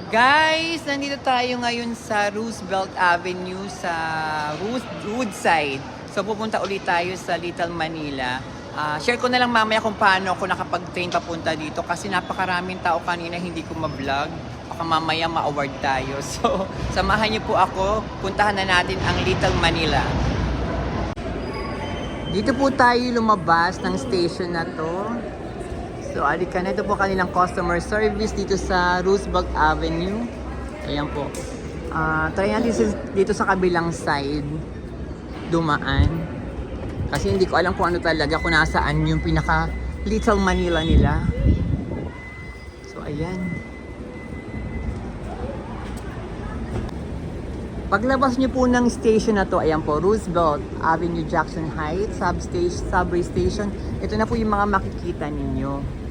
Guys, nandito tayo ngayon sa Roosevelt Avenue sa Woodside. So pupunta ulit tayo sa Little Manila. Share ko na lang mamaya kung paano ako nakapag-train papunta dito kasi napakaraming tao kanina hindi ko ma-vlog. Baka mamaya ma-award tayo. So samahan niyo po ako, puntahan na natin ang Little Manila. Dito po tayo lumabas ng station na to. So, alika na. Ito po kanilang customer service dito sa Roosevelt Avenue. Ayan po. Try natin dito sa kabilang side dumaan. Kasi hindi ko alam kung ano talaga, kung nasaan yung pinaka Little Manila nila. So, ayan. Paglabas nyo po ng station na to, ayan po, Roosevelt Avenue, Jackson Heights, subway station. Ito na po yung mga makikita ninyo.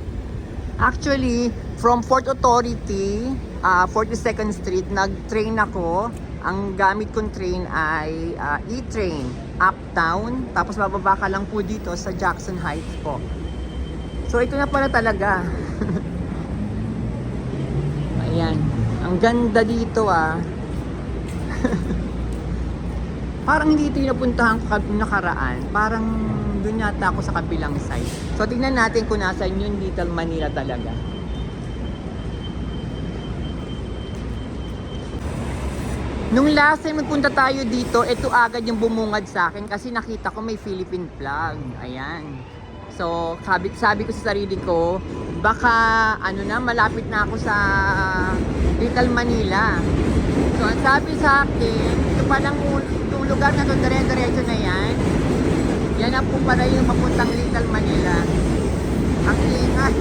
Actually, from Port Authority, 42nd Street, nag-train ako. Ang gamit kong train ay E-Train, Uptown. Tapos bababa ka lang po dito sa Jackson Heights po. So, ito na pala talaga. Ayan. Ang ganda dito Parang hindi ito yung napuntahan ko nakaraan. Parang doon yata ako sa kabilang side. So, tingnan natin kung nasan yung Little Manila talaga. Nung last time magpunta tayo dito, ito agad yung bumungad sa akin kasi nakita ko may Philippine flag. Ayan. So, sabi ko sa sarili ko, baka malapit na ako sa Little Manila. So, ang sabi sa akin, ito palang yung lugar na ito, dire-diretso na yan. Yan na po pala yung papuntang Little Manila. Ang ingay.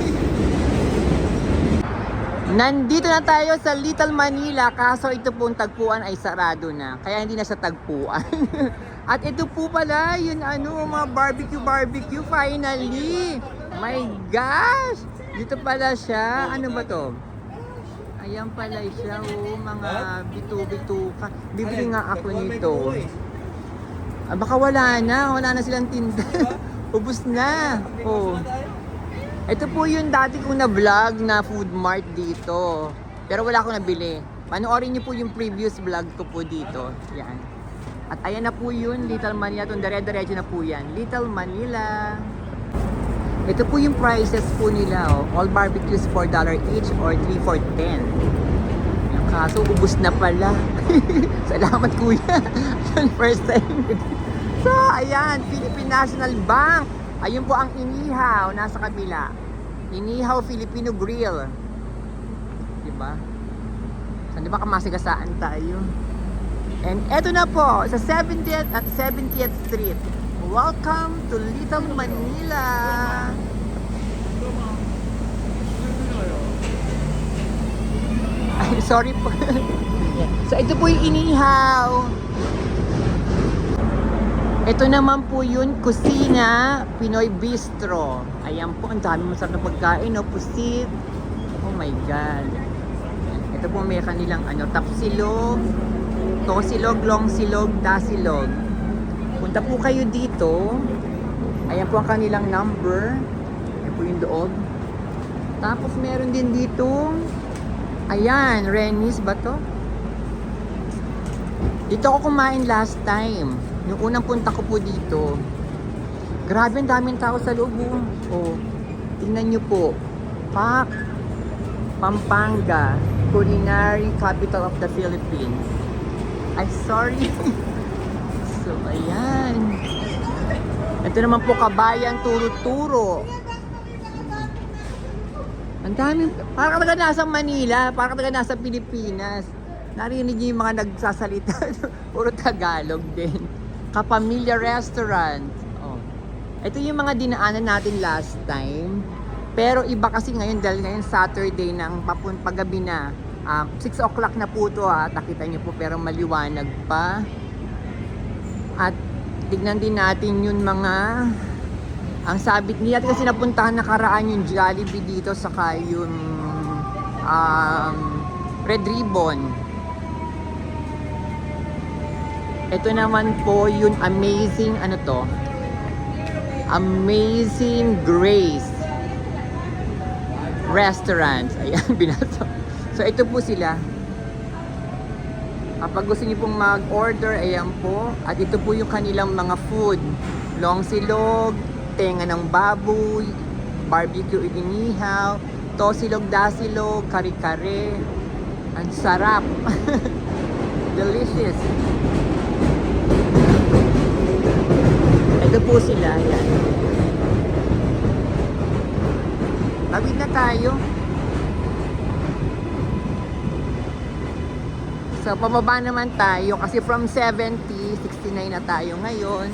Nandito na tayo sa Little Manila, kaso ito pong tagpuan ay sarado na. Kaya hindi na sa tagpuan. At ito po pala yung mga barbecue finally. My gosh! Dito pala siya. Ano ba to? Ayan pala siya, mga bitu-bituka. Bibili nga ako nito. Baka wala na silang tinda. Ubus na. Ito po yung dati kong na-vlog na food mart dito. Pero wala akong nabili. Panoorin niyo po yung previous vlog ko po dito. Yan. At ayan na po yun, Little Manila. Itong dire-diretso na po yan. Little Manila. Ito po yung prices po nila. All barbecues $4 each or 3 for 10. Yung kaso, ubus na pala. Salamat kuya. First time. So, ayan. Philippine National Bank. Ayun po ang inihaw. Nasa kabila. Inihaw Filipino Grill. Diba? So, diba kamasigasaan tayo? And eto na po. Sa 70th at 70th Street. Welcome to Little Manila. Ay, sorry po. So ito po yung inihaw. Ito naman po yun, Kusina Pinoy Bistro. Ayan po, ang dami masarap na pagkain, pusit. Oh my God. Ito po may kanilang tapsilog, tosilog, longsilog, dasilog. Punta po kayo dito. Ayan po ang kanilang number. Ayan po yung loob. Tapos meron din dito. Ayan, Rennie's ba to? Dito ako kumain last time. Yung unang punta ko po dito. Grabe, ang daming tao sa loob. Tingnan nyo po. Pampanga, culinary capital of the Philippines. Ay, sorry. So, ayan. Ito naman po, Kabayan Turo-Turo. Ang dami. Parang talaga nasa Manila. Parang talaga nasa Pilipinas. Narinig niyo yung mga nagsasalita. Puro Tagalog din. Kapamilya Restaurant. Ito yung mga dinaanan natin last time. Pero iba kasi ngayon dahil ngayon Saturday ng paggabi na. 6 o'clock na po ito Nakita niyo po pero maliwanag pa. At tignan din natin yung ang sabit niya kasi napuntahan nakaraan yung Jollibee dito saka yung Red Ribbon. Ito naman po yung Amazing Amazing Grace Restaurant. Ayan, binato. So ito po sila. Kapag gusto niyo pong mag-order, ayan po. At ito po yung kanilang mga food. Long silog, tenga ng baboy, barbecue inihaw, tosilog, dasilog, kare-kare. Ang sarap. Delicious. Ito po sila. Ayan. Tawid na tayo. So, pababa naman tayo kasi from 70, 69 na tayo ngayon.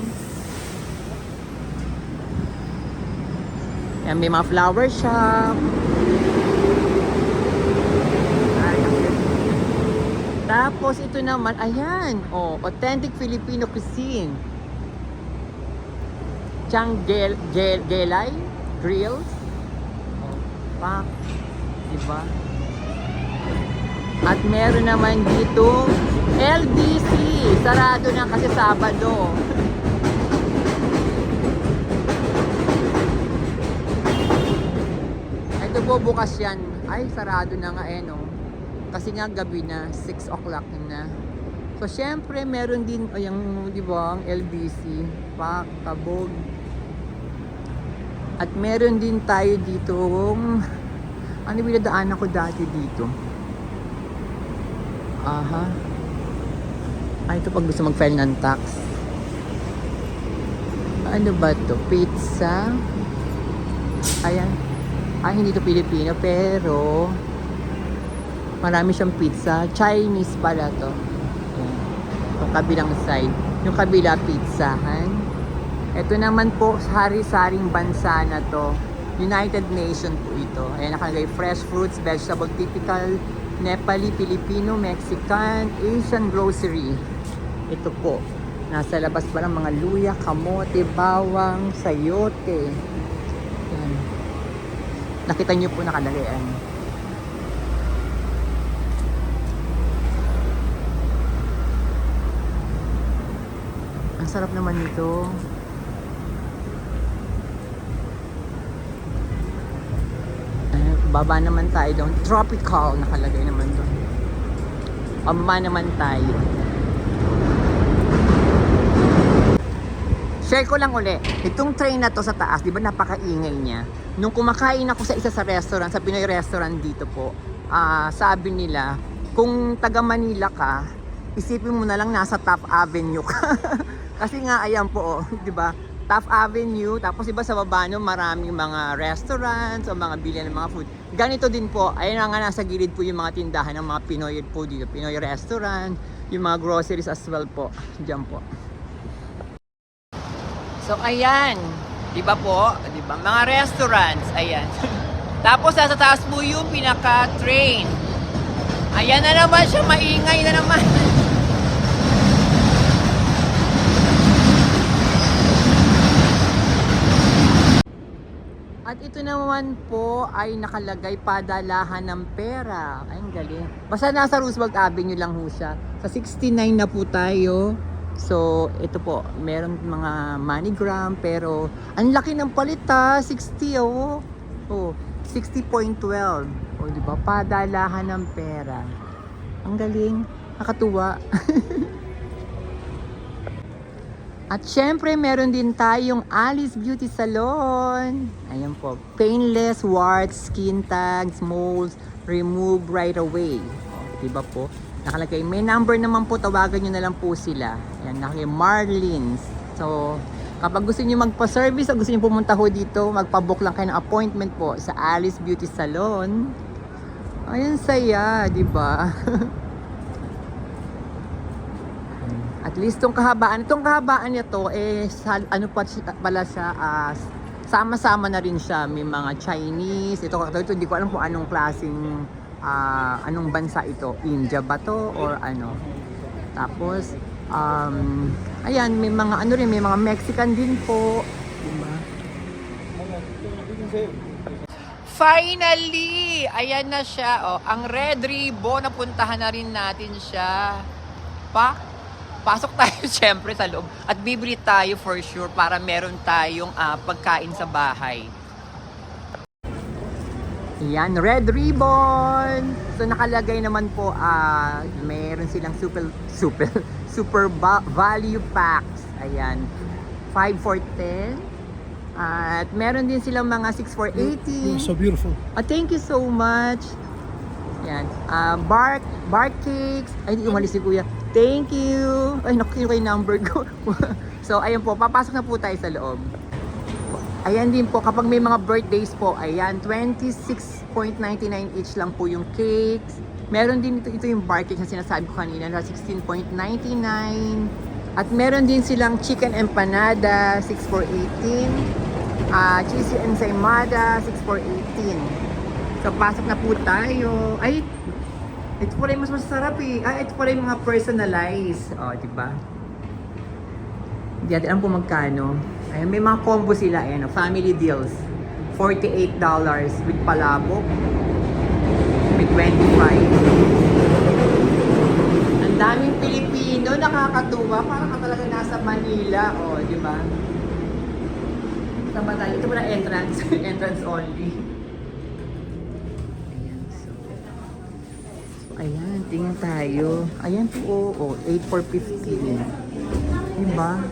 Yan, may mga flower shop. Tapos, ito naman, ayan, oh, authentic Filipino cuisine. Gelay, grills. Oh, pak, diba? At meron naman dito LBC, sarado na kasi Sabado. Ito po bukas yan. Ay, sarado na nga no. Kasi nga gabi na, 6 o'clock na. So syempre meron din yung, di ba, ang LBC, pak, kabog. At meron din tayo dito, ano binadaan ako dati dito? Aha. Ay, ito pag gusto mag-file ng tax. Ano ba to? Pizza. Ayan. Ay, hindi to Pilipino, pero marami siyang pizza. Chinese pala to. Ayan. Yung kabilang side. Yung kabila, pizzahan. Ito naman po, hari-saring bansa na to. United Nations po ito. Ayan, nakalagay fresh fruits, vegetable, typical Nepali, Filipino, Mexican, Asian grocery. Ito po. Nasa labas pa ng mga luya, kamote, bawang, sayote. Yan. Nakita niyo po nakalagay. Ang sarap naman nito. Baba naman tayo doon. Tropical nakalagay naman doon. Pababa naman tayo. Share ko lang uli. Itong train na to sa taas, di ba napakaingay niya? Nung kumakain ako sa isa sa restaurant, sa Pinoy restaurant dito po, sabi nila, kung taga Manila ka, isipin mo na lang nasa Top Avenue ka. Kasi nga, ayan po, di ba? Taft Avenue, tapos iba sa baba no, maraming mga restaurants o mga bilihan ng mga food. Ganito din po, ayun nga nasa gilid po yung mga tindahan ng mga Pinoy po dito, Pinoy restaurant, yung mga groceries as well po. Diyan po. So ayan, di ba po, di ba? Mga restaurants, ayan. Tapos nasa taas po yung pinaka-train. Ayan na naman siya, maingay na naman. At ito naman po ay nakalagay padalahan ng pera. Ay, ang galing. Basta nasa Roosevelt Avenue lang ho siya. Sa 69 na po tayo. So, ito po, meron mga MoneyGram, pero ang laki ng palit 60 oh. Oh, 60.12. Oh, di ba? Padalahan ng pera. Ang galing. Nakatuwa. At syempre, meron din tayong Alice Beauty Salon. Ayan po. Painless, warts, skin tags, moles, remove right away. O, diba po? Nakalagay. May number naman po, tawagan nyo na lang po sila. Ayan, nakalagay Marlins. So, kapag gusto nyo magpa-service o gusto nyo pumunta ho dito, magpa-book lang kayo ng appointment po sa Alice Beauty Salon. Ayun, saya, diba? At least itong kahabaan niya to, ano pa pala siya, sama-sama na rin siya. May mga Chinese, ito hindi ko alam kung anong klaseng, anong bansa ito. India ba to or ano? Tapos, ayan, may mga ano rin, may mga Mexican din po. Diba? Finally! Ayan na siya. Oh, ang Red Ribbon, napuntahan na rin natin siya. Pasok tayo syempre sa loob at bibili tayo for sure para meron tayong pagkain sa bahay. Ayan, Red Ribbon! So nakalagay naman po, meron silang value packs. Ayan, 5 for 10. At meron din silang mga 6 for 80. So beautiful. Thank you so much. Ayan, bark cakes. Ay, hindi umalis si Kuya. Thank you. Ay, naku, yung number ko. So, ayan po, papasok na po tayo sa loob. Ayan din po, kapag may mga birthdays po, ayan, 26.99 each lang po yung cakes. Meron din ito yung bar cake na sinasabi ko kanina na 16.99. At meron din silang chicken empanada, 6 for 18. Cheesy ensaymada, 6 for 18. So, pasok na po tayo. Ay, ito pala yung mas masarap eh. Ito pala yung mga personalized. Diba? Hindi natin alam kung magkano. Ayan, may mga combo sila, ayan, family deals. $48 with palabok. With 25. Ang daming Pilipino, nakakatuwa. Parang ka talaga nasa Manila. Di ba? Tama tayo. Ito pala entrance. Entrance only. Ayan, tingnan tayo. Ayan po, 8 for 15. Diba?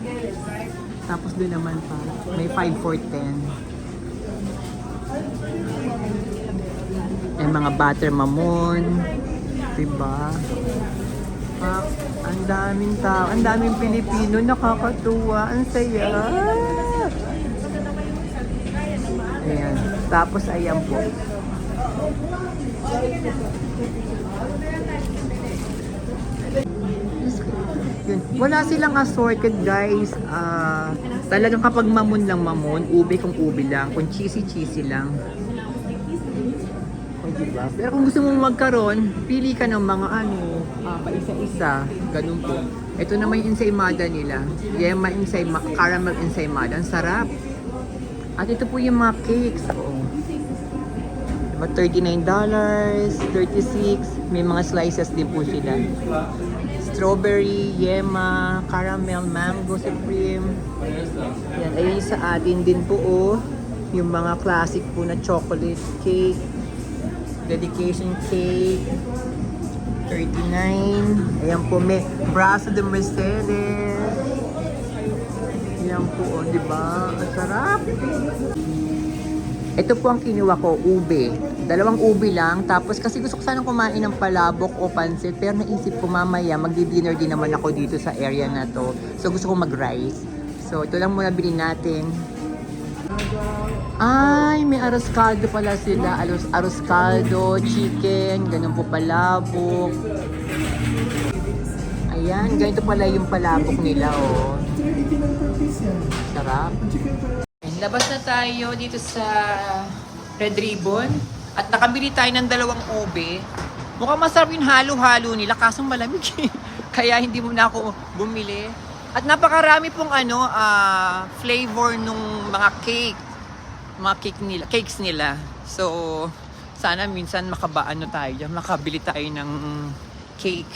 Tapos doon naman pa, may 5 for 10. Ay, mga butter mamon. Diba? Ang daming tao, ang daming Pilipino, nakakatuwa, ang saya. Ayan. Tapos ayan po. Yun. Wala silang assorted guys. Talagang kapag mamon lang mamon, ube kung ube lang, kung cheesy lang. Diba? Pero kung gusto mo magkaroon, pili ka ng mga paisa-isa. Ganun po. Ito naman yung ensaymada nila. Yema ensaymada, caramel ensaymada. Ang sarap. At ito po yung mga cakes. Diba? $39, 36. May mga slices din po sila. Strawberry, yema, caramel, mango supreme. Yan, ayun sa atin din po yung mga classic po na chocolate cake, dedication cake, 39. Ayan po, may brazo de Mercedes. Yan po, di ba? Ang sarap. Ito po ang kinuha ko, ube. Dalawang ube lang. Tapos kasi gusto ko sanang kumain ng palabok o pansit. Pero naisip ko mamaya, magdi-dinner din naman ako dito sa area na to. So gusto ko mag-rice. So ito lang muna bilhin natin. Ay, may arroz caldo pala sila. Arroz caldo, chicken, ganun po palabok. Ayan, ganito pala yung palabok nila, Sarap. Labas na tayo dito sa Red Ribbon at nakabili tayo ng dalawang ube. Mukhang masarap yung halo-halo nila kasong malamig kaya hindi mo na ako bumili. At napakarami pong flavor nung mga cakes nila. So sana minsan makabili tayo ng cake.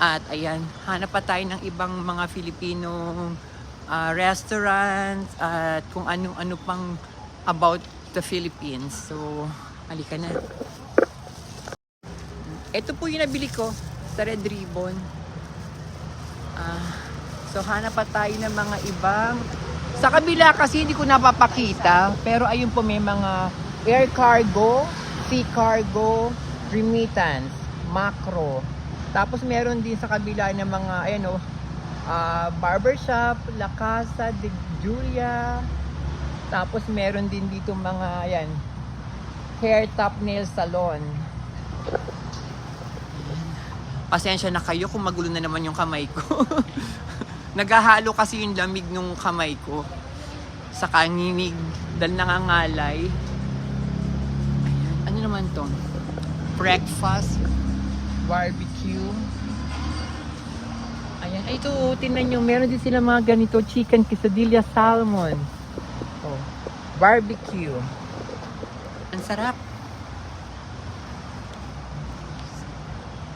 At ayan, hanap pa tayo ng ibang mga Filipino restaurants at kung ano-ano pang about the Philippines. So, halika na. Ito po yung nabili ko sa Red Ribbon. So, hanap pa tayo ng mga ibang. Sa kabila kasi hindi ko napapakita. Pero ayun po may mga air cargo, sea cargo, remittance, macro. Tapos meron din sa kabila ng mga, barbershop, La Casa de Julia. Tapos meron din dito mga, hair top nail salon. Pasensya na kayo kung magulo na naman yung kamay ko. Naghahalo kasi yung lamig nung kamay ko sa kanginig dahil nangangalay. Ayan. Ano naman to? Breakfast, barbecue. Ayan. Ay, ito, tingnan nyo. Meron din sila mga ganito. Chicken quesadilla salmon. Barbecue. Ang sarap.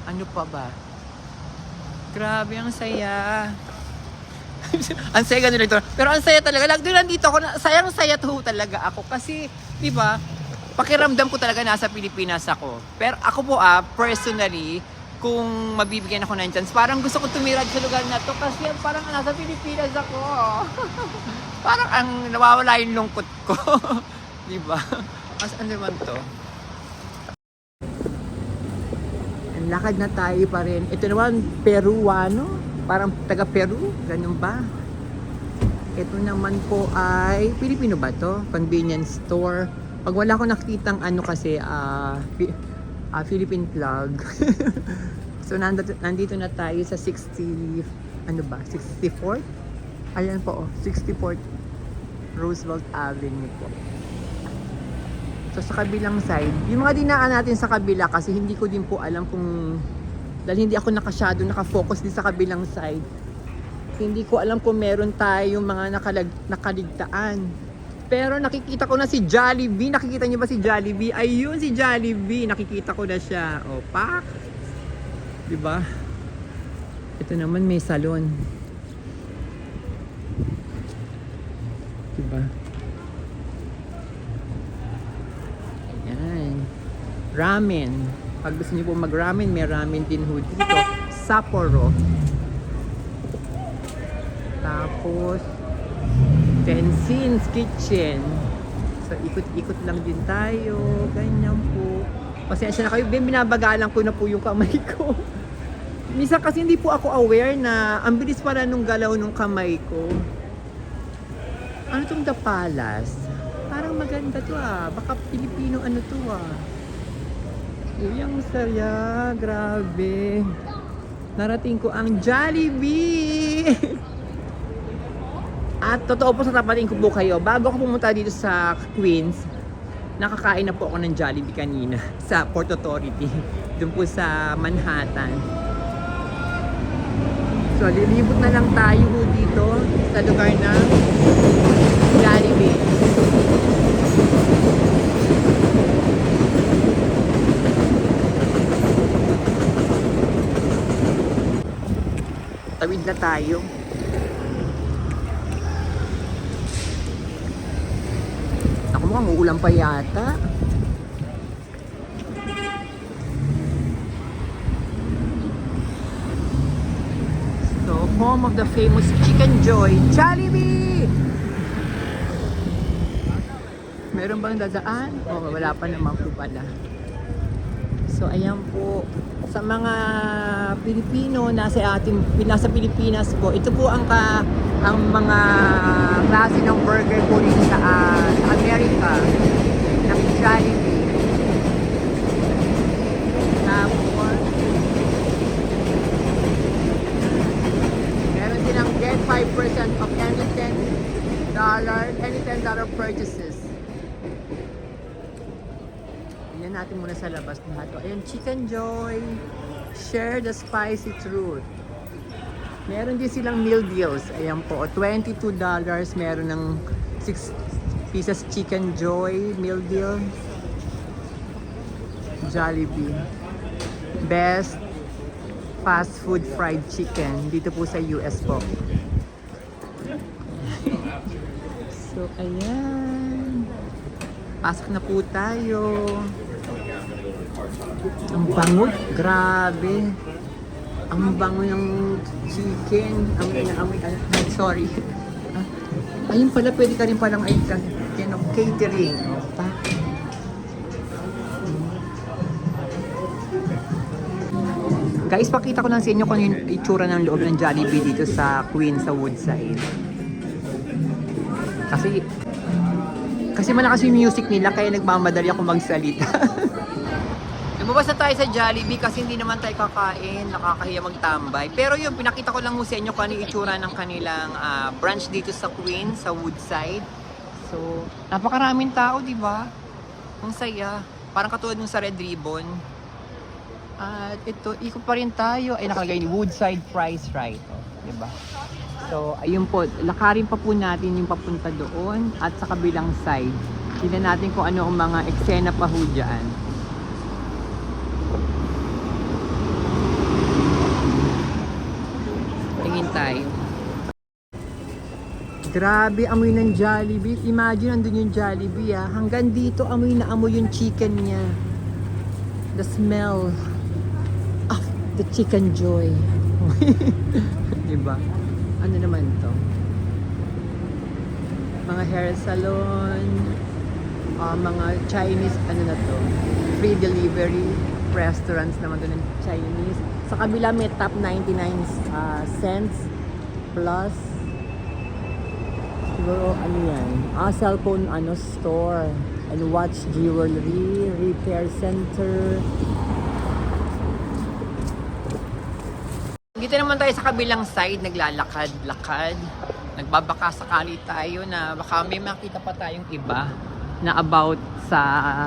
Ano pa ba? Grabe, ang saya. Ang saya ganun ito. Pero ang saya talaga. Nandito ako, sayang-saya to talaga ako. Kasi, di ba, pakiramdam ko talaga nasa Pilipinas ako. Pero ako po personally, kung mabibigyan ako ng chance, parang gusto ko tumira sa lugar na to kasi parang nasa Pilipinas ako. Parang ang nawawala yung lungkot ko. Diba? As ano naman to? Ang lakad na tayo pa rin. Ito naman, Peruano. Parang taga Peru. Ganun ba? Ito naman po ay, Pilipino ba to? Convenience store. Pag wala akong nakitang ano kasi, Philippine plug. So nandito na tayo sa 60, ano ba? 64th? Ayan po, 64th Roosevelt Avenue po. So sa kabilang side, yung mga dinaan natin sa kabila kasi hindi ko din po alam kung, dahil hindi ako nakafocus din sa kabilang side. Hindi ko alam kung meron tayong mga nakaligtaan. Pero nakikita ko na si Jollibee. Nakikita niyo ba si Jollibee? Ayun si Jollibee. Nakikita ko na siya. O, pak! Diba? Ito naman may salon. Diba? Ayan. Ramen. Pag gusto niyo po mag-ramen, may ramen din ho dito. Sapporo. Tapos Tenshin's Kitchen. So ikot-ikot lang din tayo. Ganyan po. Pasensya na kayo, binabagalan ko na po yung kamay ko. Minsan kasi hindi po ako aware na ang bilis pala nung galaw nung kamay ko. Ano tong The Palace? Parang maganda to Baka Pilipino ano to Uy, ang saya. Grabe. Narating ko ang Jollibee. At totoo po sa tapatin ko po kayo, bago ako pumunta dito sa Queens, nakakain na po ako ng Jollibee kanina sa Port Authority, doon po sa Manhattan. So lilibot na lang tayo dito sa lugar na Jollibee. Tawid na tayo. Mukhang uulan pa yata. So, home of the famous Chicken Joy, Jollibee! Meron bang dadaan? Oh, wala pa naman po pala. So, ayan po. Sa mga Pilipino nasa Pilipinas po, ito po ang mga klase ng burger po rin sa Amerika ng Jollibee. Tapos meron silang get 5% of any $10 purchases. Tingnan natin muna sa labas na ito. Ayan, Chicken Joy. Share the spicy truth. Meron din silang meal deals. Ayan po, $22. Meron ng 6 pieces Chicken Joy meal deal. Jollibee. Best fast food fried chicken. Dito po sa US po. So, ayan. Pasok na po tayo. Ang bango. Grabe. Ang bango ng chicken. Sorry. Ayun pala, pwede ka rin palang catering. Guys, pakita ko lang sa inyo kung yung itsura ng loob ng Jollibee dito sa Queens, sa Woodside. Kasi malakas yung music nila, kaya nagmamadali ako magsalita. Lumabas na tayo sa Jollibee kasi hindi naman tayo kakain, nakakahiya magtambay. Pero yun, pinakita ko lang sa inyo kung ano yung itsura ng kanilang branch dito sa Queens, sa Woodside. So, napakaraming tao, di ba? Ang saya. Parang katulad nung sa Red Ribbon. At ito, ikot pa rin tayo. Ay, nakalagay ni Woodside Price Right. Di ba? So, ayun po, lakarin pa po natin yung papunta doon at sa kabilang side. Tingnan natin kung ano ang mga eksena pa ho dyan. Tingin tayo. Grabe, amoy ng Jollibee. Imagine, andun yung Jollibee ah. Hanggang dito, amoy na amoy yung chicken niya. The smell of the chicken joy. Diba? Ano naman to? Mga hair salon, mga Chinese, ano na to? Free delivery restaurants naman to ng Chinese. Sa kabila may top 99 cents plus. Siguro ano yan? Cellphone store and watch jewelry, repair center. Dito naman tayo sa kabilang side, naglalakad-lakad. Nagbabaka sakali tayo na baka may makita pa tayong iba na about sa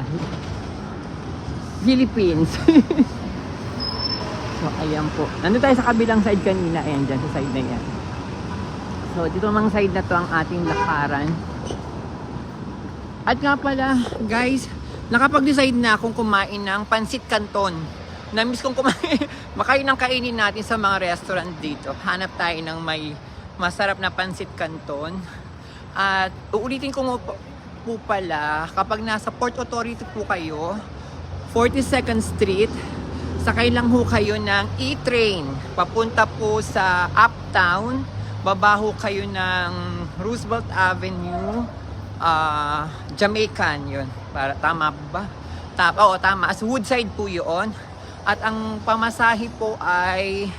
Philippines. So ayan po. Nandun tayo sa kabilang side kanina. Ayan dyan sa side na yan. So dito namang side na to ang ating lakaran. At nga pala guys, nakapag-decide na akong kumain ng pansit canton. Namiss kong kumain, makain ng kainin natin sa mga restaurant dito. Hanap tayo ng may masarap na pansit canton. At uulitin ko po pala, kapag nasa Port Authority po kayo, 42nd Street, sakay lang ho kayo ng E-Train. Papunta po sa Uptown, babaho kayo ng Roosevelt Avenue, Jamaican yun. Para, tama ba? Oo, tama. As Woodside po yun. At ang pamasahe po ay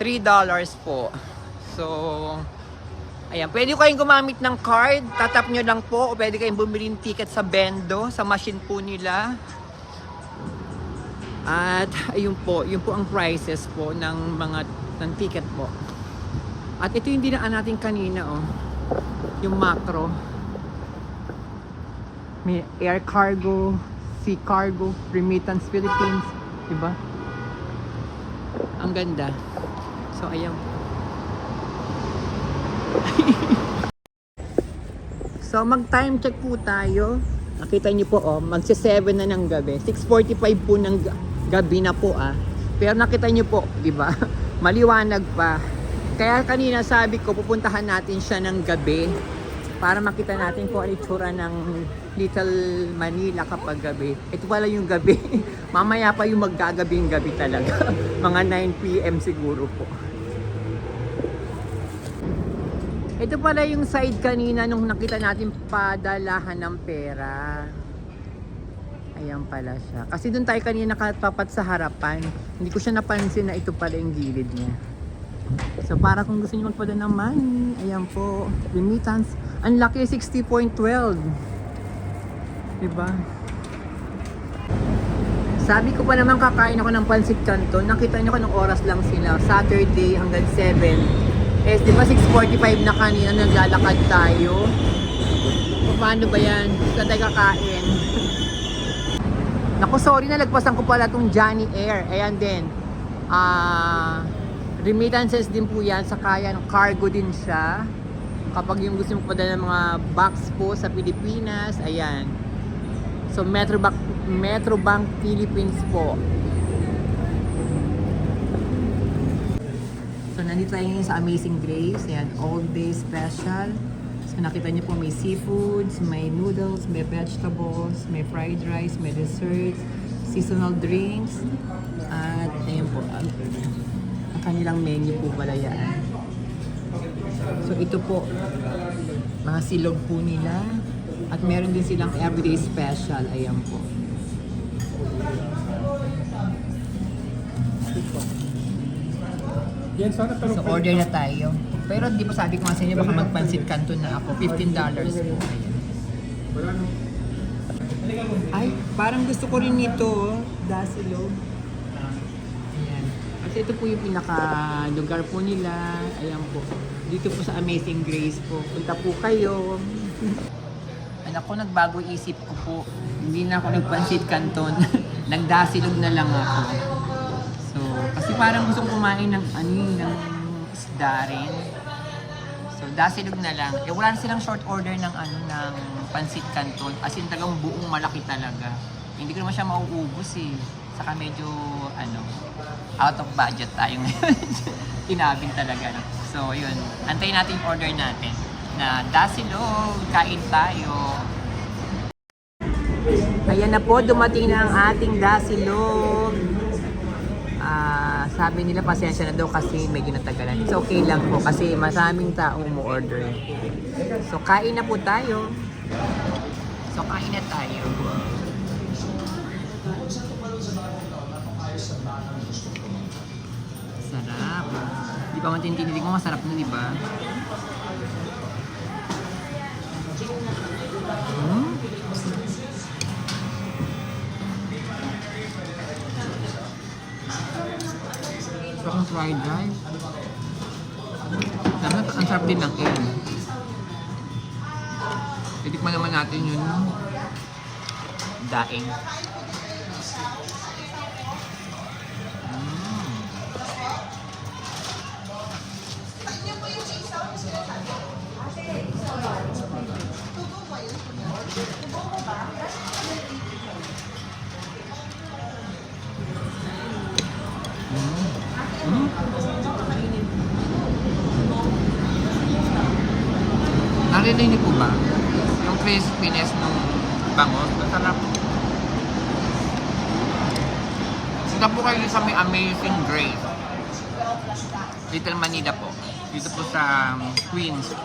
$3 po. So, ayan. Pwede kayong gumamit ng card. Tatap nyo lang po. O pwede kayong bumili ng ticket sa Bendo. Sa machine po nila. At ayun po. Yun po ang prices po ng ticket po. At ito yung dinaan natin kanina. Oh. Yung macro. May air cargo, sea cargo, remittance Philippines. Diba? Ang ganda. So, ayan. So, mag-time check po tayo. Nakita niyo po, magsi-7 na ng gabi. 6:45 po ng gabi na po, Pero nakita niyo po, diba? Maliwanag pa. Kaya kanina sabi ko, pupuntahan natin siya ng gabi para makita natin kung ano itsura ng Little Manila kapag gabi. Ito pala yung gabi. Mamaya pa yung maggagabing gabi talaga. Mga 9 PM siguro po. Ito pala yung side kanina nung nakita natin padalahan ng pera. Ayan pala siya. Kasi doon tayo kanina nakatapat sa harapan. Hindi ko siya napansin na ito pala yung gilid niya. So para kung gusto niyo magpadala ng money, ayan po, remittance. Ang laki, 60.12. Diba? Sabi ko pa naman kakain ako ng pansit canton. Nakita niyo kung anong oras lang sila. Saturday hanggang 7. Eh, di ba 6:45 na kanina naglalakad tayo? Paano ba yan? Saan tayo kakain? Naku, sorry na lagpasan ko pala itong Johnny Air. Ayan din. Remittances din po yan. Saka yan, cargo din siya. Kapag yung gusto mo padala ng mga box po sa Pilipinas, ayan. So, Metrobank Philippines po. So, nandito tayo ngayon sa Amazing Grace. Ayan, all day special. So, nakita niyo po may seafoods, may noodles, may vegetables, may fried rice, may desserts, seasonal drinks. At, ayan po, ang kanilang menu po pala yan. So, ito po, mga silog po nila. At meron din silang everyday special. Ayan po. So, order na tayo. Pero di ba sabi ko nga sa inyo, baka magpansit canton na ako. $15 po. Ayan. Ay, parang gusto ko rin nito. Dasilog. Ayan. Kasi ito po yung pinaka lugar po nila. Ayan po. Dito po sa Amazing Grace po. Punta po kayo. Ako, nagbago isip ko po. Hindi na ako nagpansit canton. Nagdasilog na lang ako. So, kasi parang gusto kumain ng ng isda rin. So, dasilog na lang. Eh, wala na silang short order ng ng pansit canton. As in, talagang buong malaki talaga. Hindi ko naman siya mauubos eh. Saka medyo, out of budget tayo ngayon. Tinabing talaga. So, yun. Antayin natin yung order natin. na dasilog. Kain tayo. Ayan na po, dumating na ang ating dasilog. Sabi nila pasensya na daw kasi medyo natagalan. It's okay lang po kasi maraming taong umu-order. So kain na po tayo. Sarap. Di ba matintindi ko masarap na, di ba? Sarap fried rice. Ang sarap din ng egg. Titikman naman natin yun. Daing. Narinig niyo po ba? Yung crispiness ng bangos. Masarap. Punta po kayo sa may Amazing Grace. Little Manila po. Dito po sa Queens.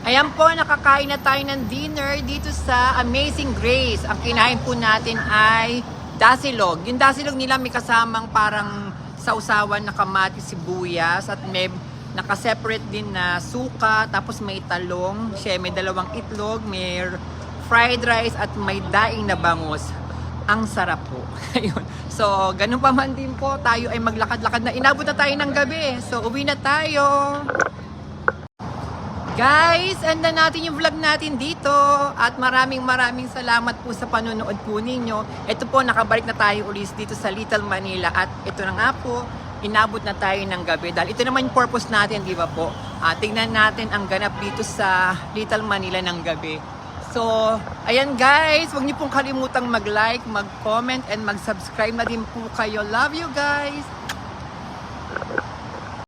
Ayan po, nakakain na tayo ng dinner dito sa Amazing Grace. Ang kinain po natin ay dasilog. Yung dasilog nila may kasamang parang sausawan na kamatis, sibuyas at may naka-separate din na suka, tapos may talong, may dalawang itlog, may fried rice at may daing na bangus. Ang sarap po. Ayun. So, ganun pa man din po, tayo ay maglakad-lakad na. Inabot na tayo ng gabi. So, uwi na tayo. Guys, end na natin yung vlog natin dito. At maraming salamat po sa panonood po ninyo. Ito po, nakabalik na tayo ulit dito sa Little Manila. At ito na nga po, inabot na tayo ng gabi. Dahil ito naman yung purpose natin, di ba po? Tingnan natin ang ganap dito sa Little Manila ng gabi. So, ayan guys, huwag niyo pong kalimutang mag-like, mag-comment, and mag-subscribe na din po kayo. Love you guys!